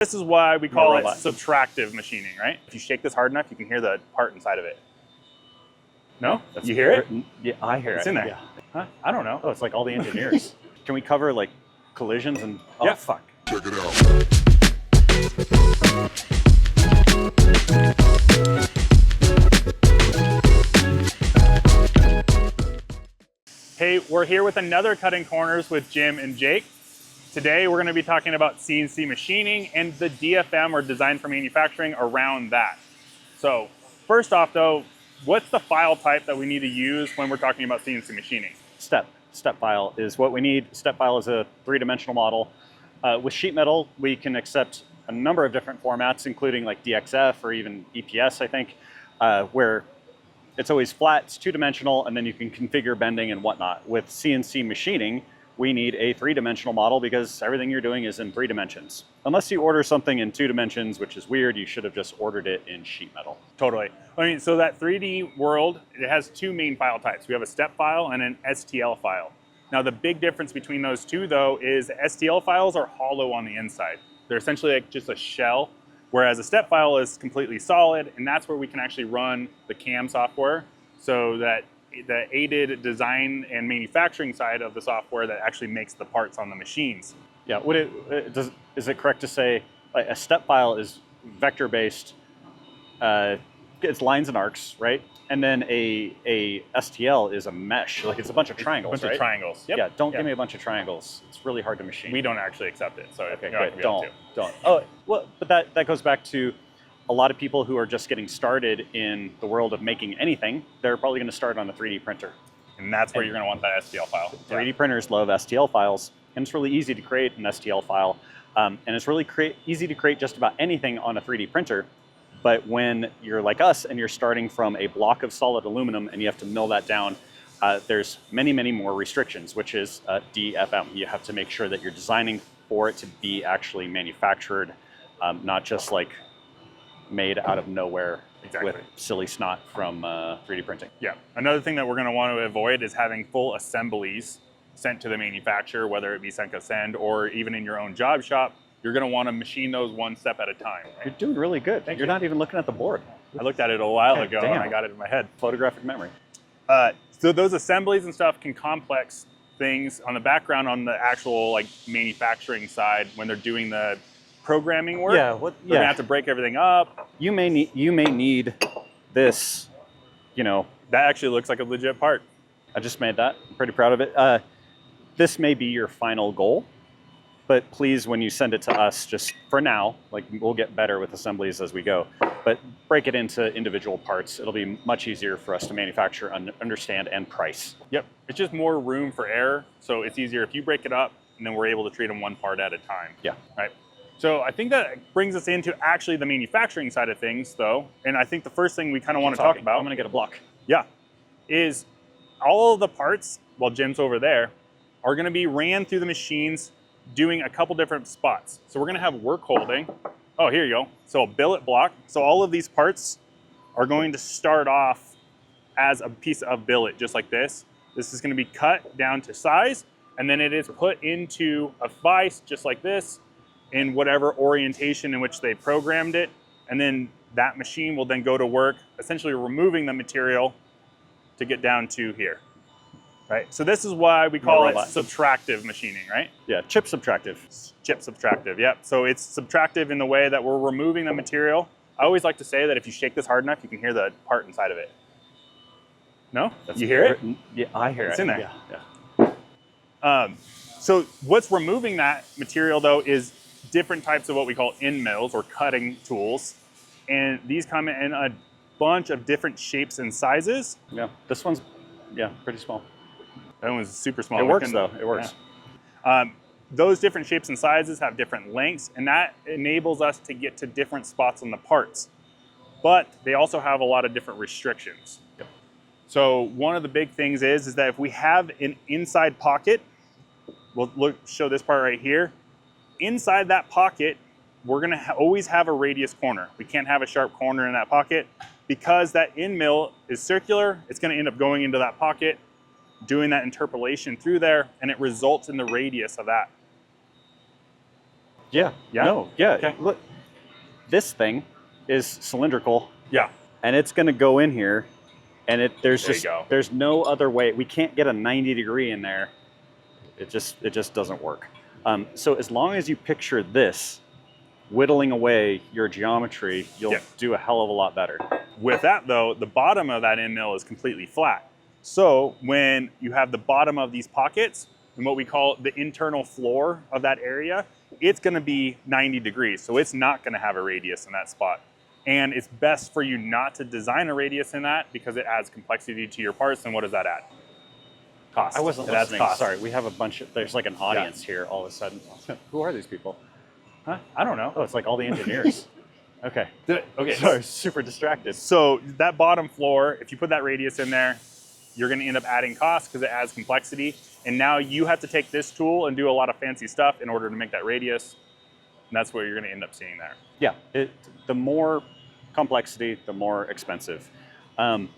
This is why we call it subtractive machining, right? If you shake this hard enough, you can hear the part inside of it. No? You hear it? Yeah, I hear it. It's in there. Yeah. Huh? I don't know. Oh, it's like all the engineers. Can we cover like collisions and? Oh, yeah. Fuck. Check it out. Hey, we're here with another Cutting Corners with Jim and Jake. Today we're going to be talking about CNC machining and the DFM, or design for manufacturing, around that. So first off though, what's the file type that we need to use when we're talking about CNC machining? Step file is what we need. Step file is a three-dimensional model. With sheet metal, we can accept a number of different formats, including like DXF or even EPS, I think, where it's always flat, it's two-dimensional, and then you can configure bending and whatnot. With CNC machining, we need a three-dimensional model because everything you're doing is in 3 dimensions. Unless you order something in 2 dimensions, which is weird, you should have just ordered it in sheet metal. Totally. I mean, so that 3D world, it has 2 main file types. We have a step file and an STL file. Now the big difference between those two though is STL files are hollow on the inside. They're essentially like just a shell, whereas a step file is completely solid, and that's where we can actually run the CAM software, so that the aided design and manufacturing side of the software that actually makes the parts on the machines. Yeah, is it correct to say like a step file is vector-based, it's lines and arcs, right? And then a STL is a mesh, like it's a bunch of triangles, A bunch of triangles. Yep. Yeah, don't give me a bunch of triangles. It's really hard to machine. We don't actually accept it, so okay, you're good. Don't. Oh, well, but that goes back to a lot of people who are just getting started in the world of making anything. They're probably going to start on a 3D printer. And that's where you're going to want that STL file. 3D printers love STL files, and it's really easy to create an STL file. And it's really easy to create just about anything on a 3D printer. But when you're like us and you're starting from a block of solid aluminum and you have to mill that down, there's many, many more restrictions, which is DFM. You have to make sure that you're designing for it to be actually manufactured, not just like made out of nowhere with silly snot from 3D printing. Yeah. Another thing that we're going to want to avoid is having full assemblies sent to the manufacturer, whether it be SendCutSend or even in your own job shop. You're going to want to machine those one step at a time. Right? You're doing really good. You're not even looking at the board. I looked at it a while ago and I got it in my head. Photographic memory. So those assemblies and stuff can complex things on the background on the actual like manufacturing side when they're doing the programming work. Yeah, they're gonna have to break everything up. You may need this, you know. That actually looks like a legit part. I just made that. I'm pretty proud of it. This may be your final goal, but please, when you send it to us, just for now, like we'll get better with assemblies as we go, but break it into individual parts. It'll be much easier for us to manufacture, understand, and price. Yep, it's just more room for error. So it's easier if you break it up and then we're able to treat them one part at a time. Yeah. Right. So I think that brings us into actually the manufacturing side of things though. And I think the first thing we kind of want to talk about, I'm gonna get a block. Yeah, is all of the parts, while Jim's over there, are gonna be ran through the machines doing a couple different spots. So we're gonna have work holding. Oh, here you go. So a billet block. So all of these parts are going to start off as a piece of billet, just like this. This is gonna be cut down to size, and then it is put into a vise, just like this, in whatever orientation in which they programmed it. And then that machine will then go to work, essentially removing the material to get down to here. Right, so this is why we call it subtractive machining, right? Yeah, chip subtractive. Chip subtractive, yep. So it's subtractive in the way that we're removing the material. I always like to say that if you shake this hard enough, you can hear the part inside of it. No? You hear it? Yeah, I hear it. It's in there. Yeah. So what's removing that material though is different types of what we call end mills or cutting tools. And these come in a bunch of different shapes and sizes. Yeah, this one's, pretty small. That one's super small. It works though, it works. Yeah. Those different shapes and sizes have different lengths, and that enables us to get to different spots on the parts. But they also have a lot of different restrictions. Yep. So one of the big things is that if we have an inside pocket, we'll show this part right here. Inside that pocket, we're gonna always have a radius corner. We can't have a sharp corner in that pocket because that end mill is circular. It's gonna end up going into that pocket, doing that interpolation through there, and it results in the radius of that. Yeah. Yeah? No. Yeah. Okay. Look, this thing is cylindrical, Yeah. and it's going to go in here, and there's There you just go. there's no other way. We can't get a 90-degree in there. It just doesn't work. So as long as you picture this whittling away your geometry, you'll do a hell of a lot better. With that though, the bottom of that end mill is completely flat. So when you have the bottom of these pockets and what we call the internal floor of that area, it's gonna be 90 degrees. So it's not gonna have a radius in that spot. And it's best for you not to design a radius in that because it adds complexity to your parts. And what does that add? Cost. I wasn't It adds listening. cost. Sorry, we have a bunch of, there's like an audience here all of a sudden. Who are these people? Huh? I don't know. Oh, it's like all the engineers. Okay. Okay. Sorry, super distracted. So that bottom floor, if you put that radius in there, you're gonna end up adding cost because it adds complexity. And now you have to take this tool and do a lot of fancy stuff in order to make that radius. And that's what you're gonna end up seeing there. Yeah, the more complexity, the more expensive. Can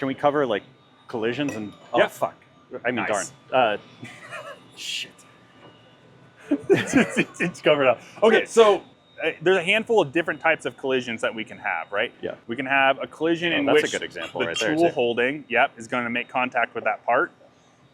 we cover like collisions and, Yeah. fuck. I mean, Nice. darn. Shit. It's covered up. Okay, so there's a handful of different types of collisions that we can have, right? Yeah. We can have a collision in that's which a good example the right there, tool too. holding, is going to make contact with that part.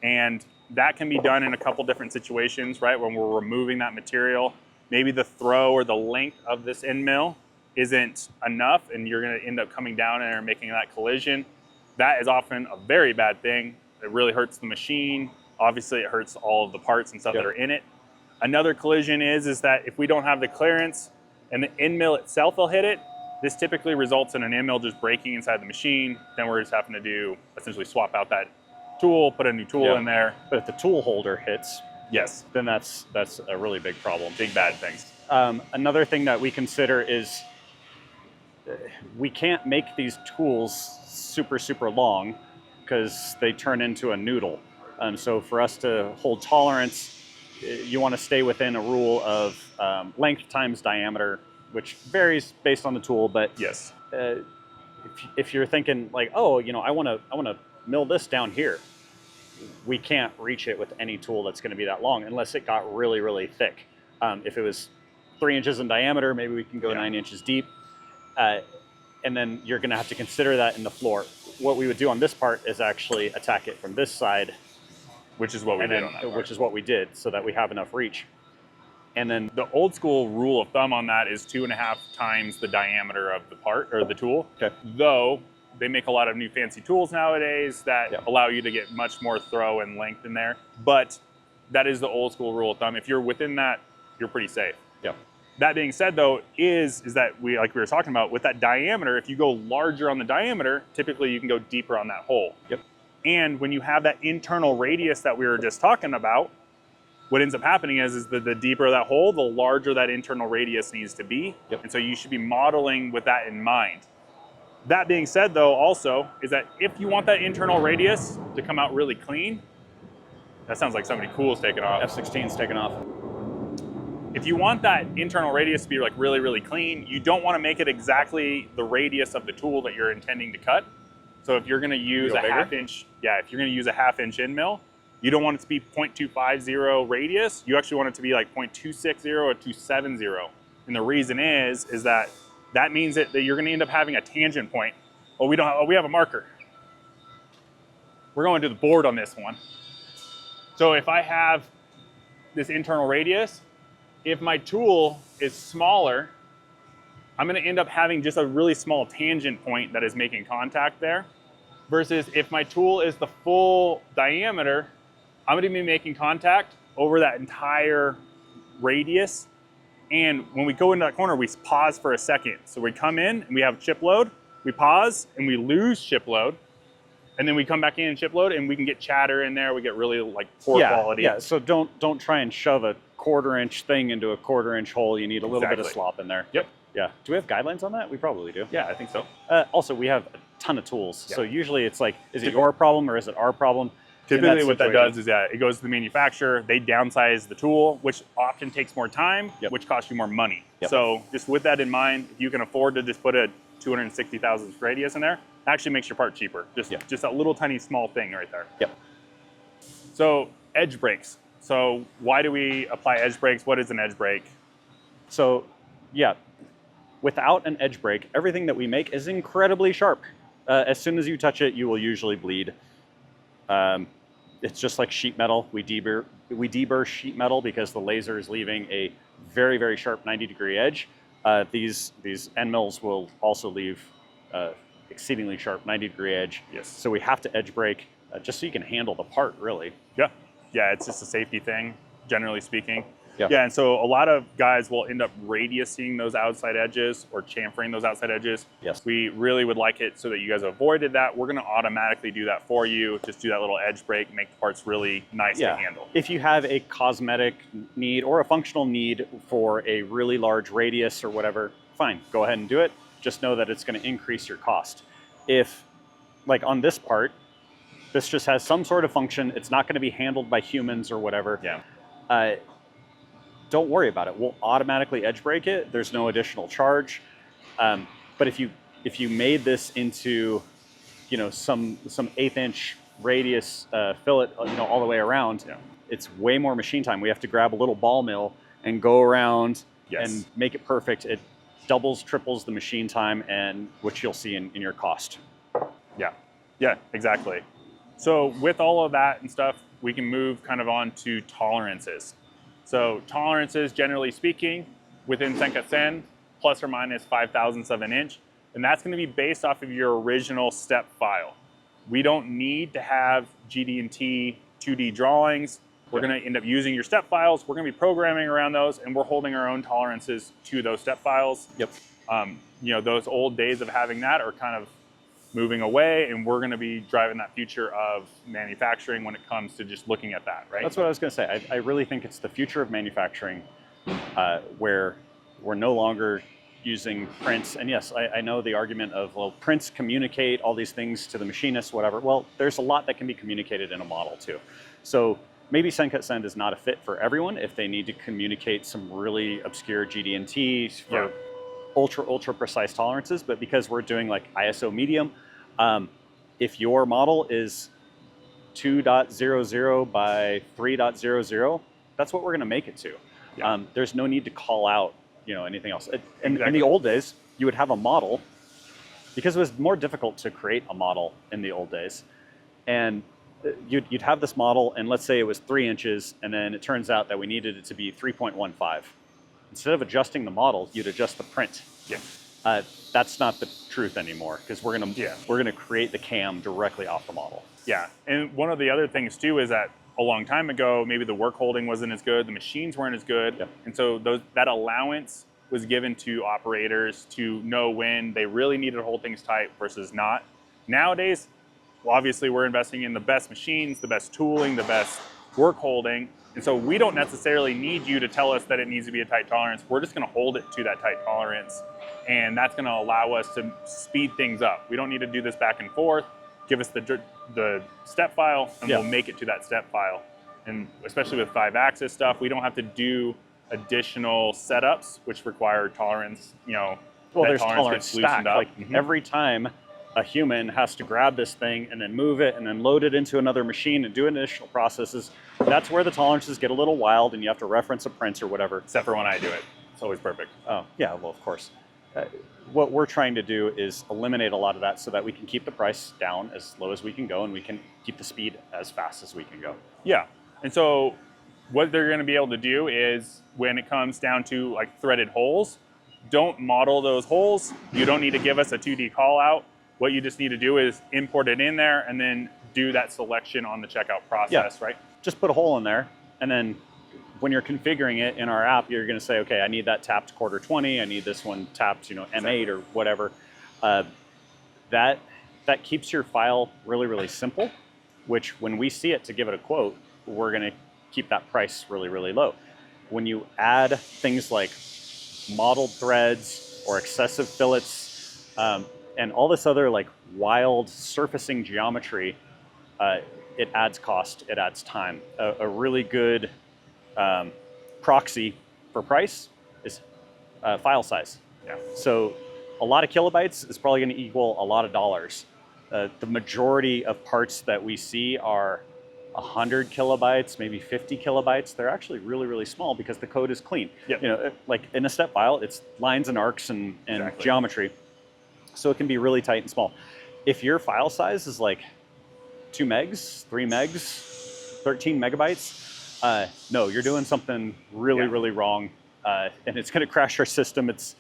And that can be done in a couple different situations, right? When we're removing that material, maybe the throw or the length of this end mill isn't enough and you're going to end up coming down and making that collision. That is often a very bad thing. It really hurts the machine. Obviously, it hurts all of the parts and stuff that are in it. Another collision is that if we don't have the clearance and the end mill itself will hit it, this typically results in an end mill just breaking inside the machine. Then we're just having to do essentially swap out that tool, put a new tool in there. But if the tool holder hits, Yes, then that's a really big problem. big bad things. Another thing that we consider is we can't make these tools super, super long because they turn into a noodle. So for us to hold tolerance, you want to stay within a rule of length times diameter, which varies based on the tool. But Yes. if you're thinking like, oh, I want to mill this down here, we can't reach it with any tool that's going to be that long unless it got really, really thick. If it was 3 inches in diameter, maybe we can go 9 inches deep. And then you're going to have to consider that in the floor. What we would do on this part is actually attack it from this side, Which is what we did on that part. which is what we did, so that we have enough reach. And then The old school rule of thumb on that is 2.5 times the diameter of the part or the tool. Okay. Though they make a lot of new fancy tools nowadays that Yeah. allow you to get much more throw and length in there. But that is the old school rule of thumb. If you're within that, you're pretty safe. yeah, That being said, though, is that we were talking about with that diameter, if you go larger on the diameter, typically you can go deeper on that hole. Yep. And when you have that internal radius that we were just talking about, what ends up happening is that the deeper that hole, the larger that internal radius needs to be. Yep. And so you should be modeling with that in mind. That being said, though, also, is that if you want that internal radius to come out really clean, that sounds like somebody cool is taking off. F-16's taken off. If you want that internal radius to be like really, really clean, you don't want to make it exactly the radius of the tool that you're intending to cut. So if you're going to use go a bigger? 1/2 inch, if you're going to use a 1/2 inch end mill, you don't want it to be 0.250 radius. You actually want it to be like 0.260 or 270. And the reason is that means that you're going to end up having a tangent point. Oh, we have a marker. We're going to the board on this one. So if I have this internal radius, if my tool is smaller, I'm going to end up having just a really small tangent point that is making contact there. Versus if my tool is the full diameter, I'm going to be making contact over that entire radius. And when we go into that corner, we pause for a second. So we come in and we have chip load, we pause and we lose chip load. And then we come back in and chip load and we can get chatter in there. We get really like poor quality. Yeah, so don't try and shove a 1/4 inch thing into a 1/4 inch hole. You need a little bit of Exactly. slop in there. Yep. Yeah. Do we have guidelines on that? We probably do. Yeah, I think so. Also, we have a ton of tools. Yeah. So usually it's like, is it your problem or is it our problem? In Typically that what that situation. does is that it goes to the manufacturer, they downsize the tool, which often takes more time, Yep. which costs you more money. Yep. So just with that in mind, if you can afford to just put a 260 thousandths radius in there, it actually makes your part cheaper. Just that little tiny small thing right there. Yep. So edge breaks. So why do we apply edge breaks? What is an edge break? So yeah, without an edge break, everything that we make is incredibly sharp. As soon as you touch it, you will usually bleed. It's just like sheet metal. We deburr sheet metal because the laser is leaving a very, very sharp 90-degree edge. These end mills will also leave exceedingly sharp 90-degree edge. Yes. So we have to edge break just so you can handle the part, really. Yeah. Yeah, it's just a safety thing, generally speaking. Yeah. Yeah, and so a lot of guys will end up radiusing those outside edges or chamfering those outside edges. Yes. We really would like it so that you guys avoided that. We're going to automatically do that for you. Just do that little edge break, make the parts really nice to handle. If you have a cosmetic need or a functional need for a really large radius or whatever, fine, go ahead and do it. Just know that it's going to increase your cost. If, like on this part, this just has some sort of function, it's not going to be handled by humans or whatever. Yeah. Don't worry about it. We'll automatically edge break it. There's no additional charge. But if you made this into, some 1/8-inch radius fillet, all the way around, it's way more machine time. We have to grab a little ball mill and go around and make it perfect. It doubles, triples the machine time, and which you'll see in your cost. Yeah, exactly. So with all of that and stuff, we can move kind of on to tolerances. So tolerances, generally speaking, within SendCutSend, plus or minus 5/1000ths of an inch, and that's going to be based off of your original step file. We don't need to have GD&T 2D drawings. We're going to end up using your step files. We're going to be programming around those, and we're holding our own tolerances to those step files. Yep. Those old days of having that are kind of moving away, and we're going to be driving that future of manufacturing when it comes to just looking at that, right? That's what I was going to say. I really think it's the future of manufacturing, where we're no longer using prints. And yes, I know the argument of, well, prints communicate all these things to the machinist, whatever. Well, there's a lot that can be communicated in a model too. So maybe SendCutSend is not a fit for everyone if they need to communicate some really obscure GD&T for ultra precise tolerances. But because we're doing like ISO medium, if your model is 2.00 by 3.00, that's what we're going to make it to. There's no need to call out anything else. In the old days, you would have a model, because it was more difficult to create a model in the old days, and you'd have this model, and let's say it was 3 inches, and then it turns out that we needed it to be 3.15. Instead of adjusting the model, you'd adjust the print. That's not the truth anymore, because we're gonna create the cam directly off the model. Yeah, and one of the other things too is that a long time ago, maybe the work holding wasn't as good, the machines weren't as good, and so that allowance was given to operators to know when they really needed to hold things tight versus not. Nowadays, well, obviously we're investing in the best machines, the best tooling, the best work holding, and so we don't necessarily need you to tell us that it needs to be a tight tolerance. We're just going to hold it to that tight tolerance, and that's going to allow us to speed things up. We don't need to do this back and forth. Give us the step file, and we'll make it to that step file. And especially with 5-axis stuff, we don't have to do additional setups, which require tolerance. Well, there's tolerance stack. Like every time a human has to grab this thing and then move it and then load it into another machine and do additional processes, that's where the tolerances get a little wild, and you have to reference a print or whatever. Except for when I do it. It's always perfect. Oh, yeah, well, of course. What we're trying to do is eliminate a lot of that so that we can keep the price down as low as we can go, and we can keep the speed as fast as we can go. Yeah, and so what they're going to be able to do is, when it comes down to like threaded holes, don't model those holes. You don't need to give us a 2D call out. What you just need to do is import it in there and then do that selection on the checkout process, right? Just put a hole in there, and then when you're configuring it in our app, you're going to say, okay, I need that tapped quarter 20. I need this one tapped, M8 or whatever. That keeps your file really, really simple, which when we see it to give it a quote, we're going to keep that price really, really low. When you add things like modeled threads or excessive fillets, and all this other like wild surfacing geometry, it adds cost, it adds time. A really good proxy for price is file size. So a lot of kilobytes is probably going to equal a lot of dollars. The majority of parts that we see are 100 kilobytes, maybe 50 kilobytes, they're actually really, really small because the code is clean. Yep. You know, like in a step file, it's lines and arcs and Exactly. geometry. So it can be really tight and small. If your file size is like 2 megs, 3 megs, 13 megabytes, no, you're doing something really, really wrong. And it's going to crash our system. It's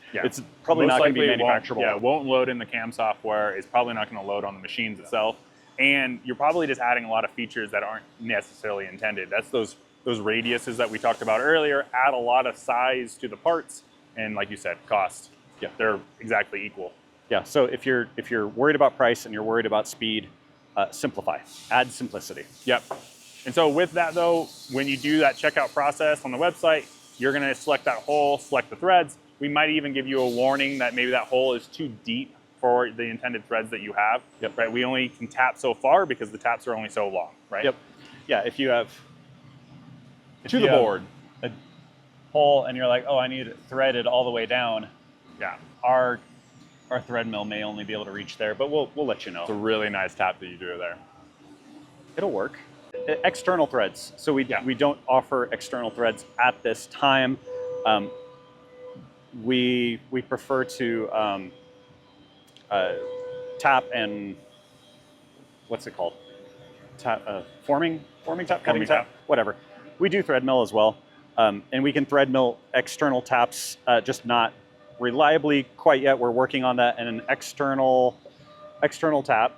probably Most not going to be likely manufacturable. It won't load in the CAM software. It's probably not going to load on the machines itself. And you're probably just adding a lot of features that aren't necessarily intended. That's those radiuses that we talked about earlier, add a lot of size to the parts. And like you said, cost. Yeah. They're exactly equal. Yeah, so if you're worried about price and you're worried about speed, simplify. Add simplicity. Yep. And so with that though, when you do that checkout process on the website, you're going to select that hole, select the threads. We might even give you a warning that maybe that hole is too deep for the intended threads that you have. Yep. Right. We only can tap so far because the taps are only so long. Right. Yep. Yeah. If you have to the board a hole and you're like, oh, I need it threaded all the way down. Yeah. Our thread mill may only be able to reach there, but we'll let you know. It's a really nice tap that you do there. It'll work. External threads. So we don't offer external threads at this time. We prefer to tap and what's it called? Forming tap, cutting tap, whatever. We do thread mill as well, and we can thread mill external taps, just not reliably quite yet. We're working on that, and an external tap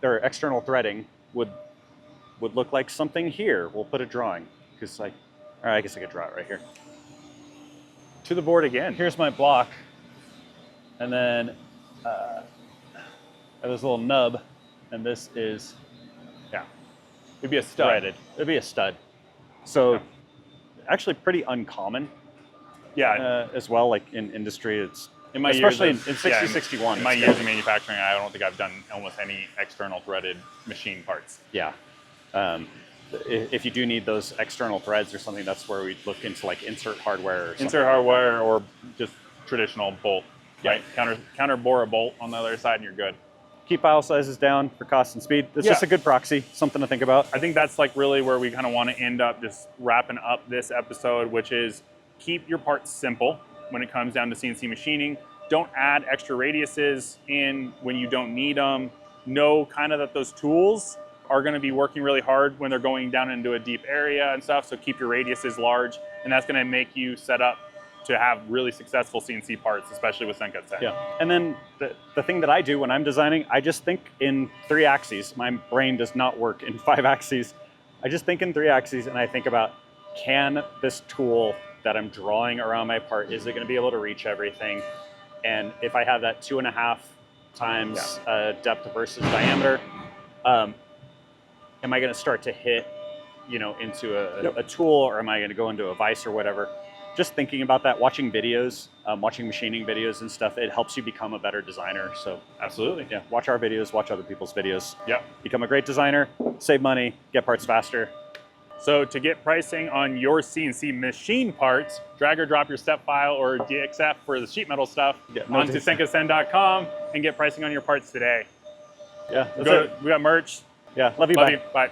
or external threading would look like something here. We'll put a drawing because I guess I could draw it right here. To the board again. Here's my block, and then I have this little nub, and this is It'd be a stud. threaded. It'd be a stud. So actually pretty uncommon. Yeah. As well, like in industry, it's in my especially years in 6061. In my years of manufacturing, I don't think I've done almost any external threaded machine parts. Yeah. If you do need those external threads or something, that's where we look into like insert hardware or something. Insert hardware or just traditional bolt. Right. Counter bore a bolt on the other side and you're good. Keep file sizes down for cost and speed. It's just a good proxy, something to think about. I think that's like really where we kind of want to end up just wrapping up this episode, which is keep your parts simple when it comes down to CNC machining. Don't add extra radiuses in when you don't need them. Know kind of that those tools are going to be working really hard when they're going down into a deep area and stuff. So keep your radiuses large, and that's going to make you set up to have really successful CNC parts, especially with SendCutSend. Yeah, and then the thing that I do when I'm designing, I just think in 3 axes. My brain does not work in 5 axes. I just think in 3 axes, and I think about, can this tool that I'm drawing around my part, is it going to be able to reach everything? And if I have that 2.5 times depth versus diameter, am I going to start to hit, into a tool, or am I going to go into a vise or whatever? Just thinking about that, watching videos, watching machining videos and stuff, it helps you become a better designer. So Absolutely. yeah, watch our videos, watch other people's videos. Yep. Become a great designer, save money, get parts faster. So to get pricing on your CNC machine parts, drag or drop your step file or DXF for the sheet metal stuff onto SendCutSend.com and get pricing on your parts today. Yeah, We got merch. Yeah, love you, Love bye. you. Bye.